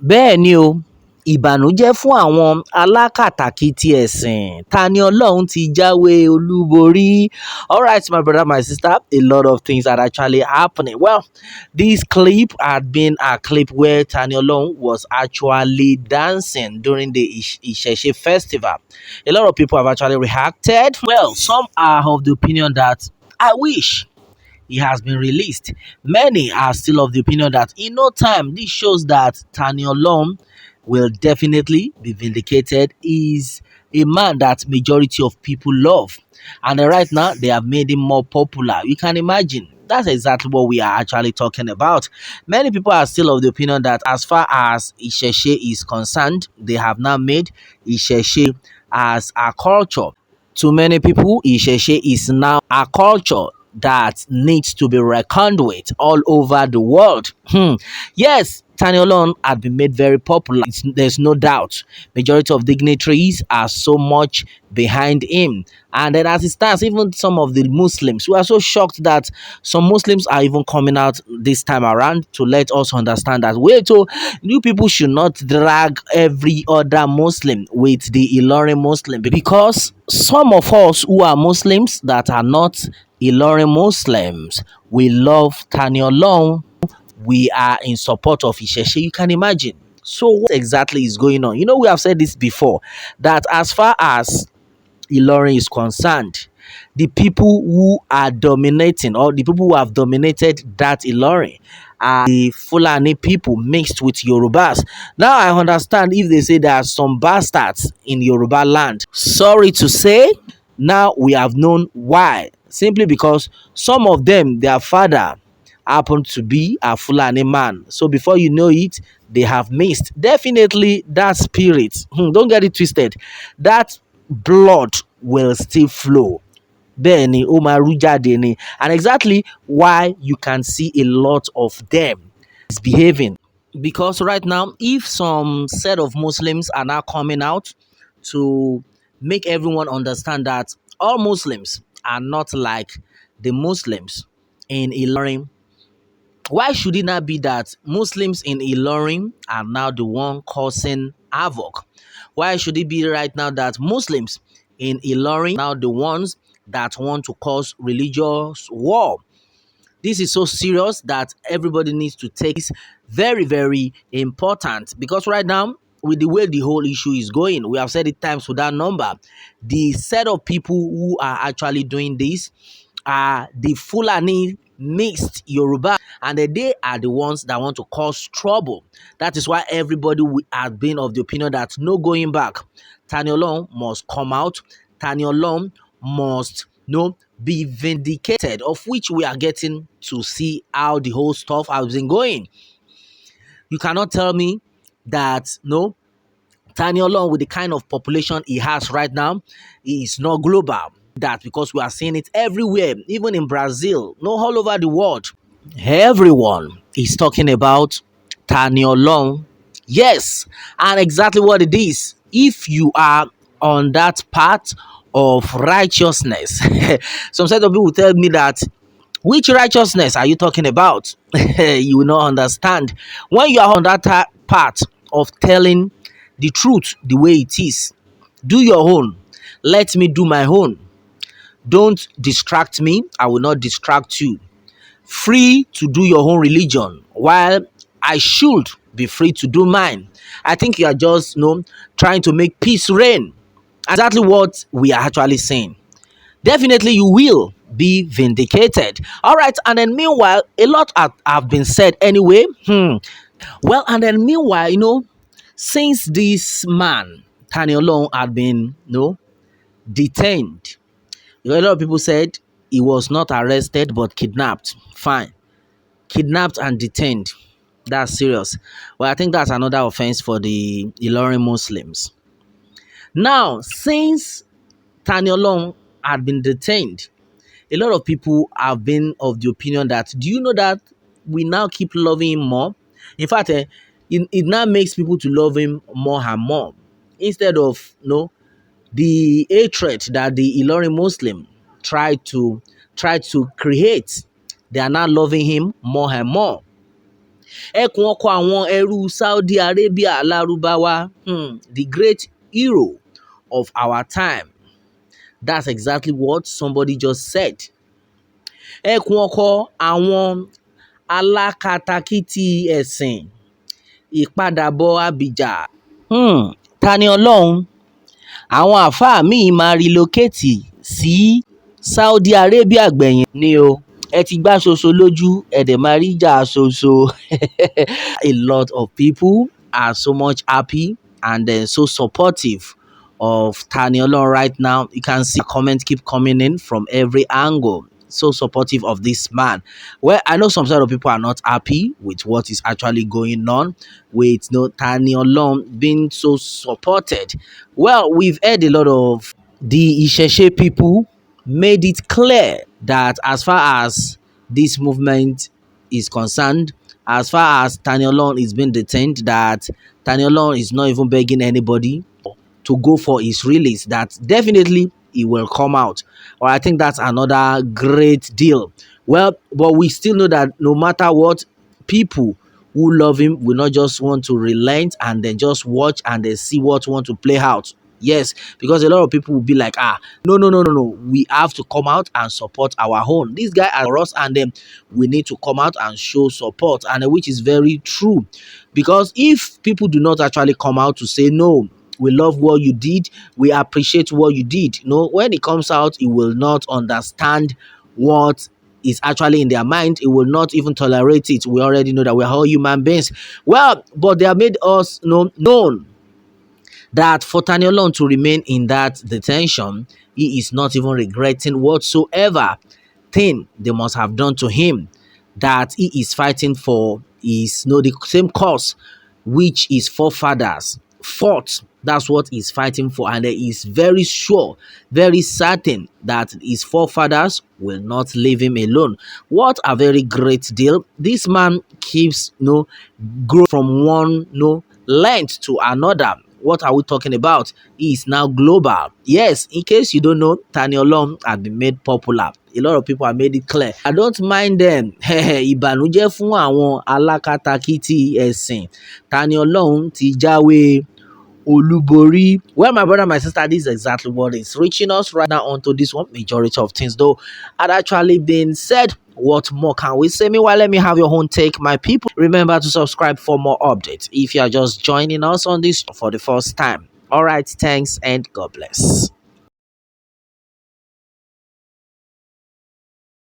bẹ́ẹ̀ ni o ìbànújẹ́ fún àwọn alákatakítí ẹ̀sìn Tani Olohun ti jáwé olúborí. Alright, my brother, my sister, a lot of things are actually happening. Well, this clip had been a clip where Tani Olohun was actually dancing during the Isheshe festival. A lot of people have actually reacted. Well, some are of the opinion that I wish he has been released. Many are still of the opinion that in no time, this shows that Tani Olohun will definitely be vindicated. Is a man that majority of people love, and right now they have made him more popular. You can imagine. That's exactly what we are actually talking about. Many people are still of the opinion that as far as Isheshe is concerned, they have now made Isheshe as a culture. To many people, Isheshe is now a culture that needs to be reckoned with all over the world. Yes, Tani Olohun had been made very popular. There's no doubt. Majority of dignitaries are so much behind him. And then as it stands, even some of the Muslims, we are so shocked that some Muslims are even coming out this time around to let us understand that, wait, oh, you people should not drag every other Muslim with the Ilorin Muslim, because some of us who are Muslims that are not Ilorin Muslims, we love Tani Olohun. We are in support of Isheshe. You can imagine. So what exactly is going on? You know, we have said this before, that as far as Ilorin is concerned, the people who are dominating, or the people who have dominated that Ilorin, are the Fulani people mixed with Yorubas. Now I understand if they say there are some bastards in Yoruba land. Sorry to say, now we have known why. Simply because some of them, their father happened to be a Fulani man. So before you know it, they have missed. Definitely that spirit, don't get it twisted, that blood will still flow. Bẹ́ẹ̀ni, ó máa rú jáde ni. And exactly why you can see a lot of them misbehaving. Because right now, if some set of Muslims are now coming out to make everyone understand that all Muslims are not like the Muslims in Ilorin, why should it not be that Muslims in Ilorin are now the one causing havoc? Why should it be right now that Muslims in Ilorin are now the ones that want to cause religious war? This is so serious that everybody needs to take this very, very important, because right now, with the way the whole issue is going, we have said it times without number, the set of people who are actually doing this are the Fulani mixed Yoruba, and they are the ones that want to cause trouble. That is why everybody has been of the opinion that no going back. Tani Olohun must come out. Tani Olohun must be vindicated, of which we are getting to see how the whole stuff has been going. You cannot tell me that Tani Olohun, with the kind of population he has right now, he is not global. That because we are seeing it everywhere, even in Brazil, all over the world. Everyone is talking about Tani Olohun. Yes, and exactly what it is. If you are on that path of righteousness, some set of people will tell me that, which righteousness are you talking about? You will not understand. When you are on that path of telling the truth the way it is, do your own. Let me do my own. Don't distract me. I will not distract you. Free to do your own religion, while I should be free to do mine. I think you are just trying to make peace reign. Exactly what we are actually saying. Definitely you will be vindicated. All right, and then meanwhile, a lot have been said anyway. Well, and then meanwhile, since this man Tani Olohun had been detained, a lot of people said he was not arrested but kidnapped. Fine. Kidnapped and detained. That's serious. Well, I think that's another offense for the Ilorin Muslims. Now, since Tani Olohun had been detained, a lot of people have been of the opinion that, do you know that we now keep loving him more? In fact, it now makes people to love him more and more. Instead of the hatred that the Ilorin Muslim tried to create, they are now loving him more and more. ẹkùn ọkọ àwọn ẹrú Saudi Arabia Lárúbáwá, the great hero of our time. That's exactly what somebody just said. Ẹkùn ọkọ àwọn Alakatakiti Esin, ìpadàbọ̀ Abija. Tani Olohun, àwọn àáfàá míì máa relocate sí Saudi Arabia gbẹ̀yìn ni o. Ẹ ti gbá ṣoṣo lójú, ẹ dẹ̀ máa rí ìjà ṣoṣo. A lot of people are so much happy and so supportive of Tani Olohun right now. You can see comments keep coming in from every angle. So supportive of this man. Well, I know some sort of people are not happy with what is actually going on with Tani Olohun being so supported. Well, we've heard a lot of the Isheshe people made it clear that as far as this movement is concerned, as far as Tani Olohun is being detained, that Tani Olohun is not even begging anybody to go for his release, that definitely he will come out. Or I think that's another great deal. Well, but we still know that no matter what, people who love him will not just want to relent and then just watch and then see what want to play out. Yes, because a lot of people will be like, no, no, no, no, no. We have to come out and support our own. This guy are us, and then we need to come out and show support, and which is very true. Because if people do not actually come out to say, no, we love what you did, we appreciate what you did, when it comes out, it will not understand what is actually in their mind. It will not even tolerate it. We already know that we're all human beings. Well, but they have made us known that for Tani Olohun to remain in that detention, he is not even regretting whatsoever thing they must have done to him, that he is fighting for is the same cause which his forefathers fought. That's what he's fighting for, and he is very sure, very certain that his forefathers will not leave him alone. What a very great deal. This man keeps grow from one length to another. What are we talking about? He is now global. Yes, in case you don't know, Tani Olohun has been made popular. A lot of people have made it clear. I don't mind them. Ibanuje fún àwọn Alakatakiti Esin. Tani Olohun ti Jawe Olubori. Well, my brother, my sister, this is exactly what is reaching us right now onto this one. Majority of things, though, had actually been said. What more can we say? Meanwhile, let me have your own take, my people. Remember to subscribe for more updates if you are just joining us on this for the first time. All right, thanks and God bless.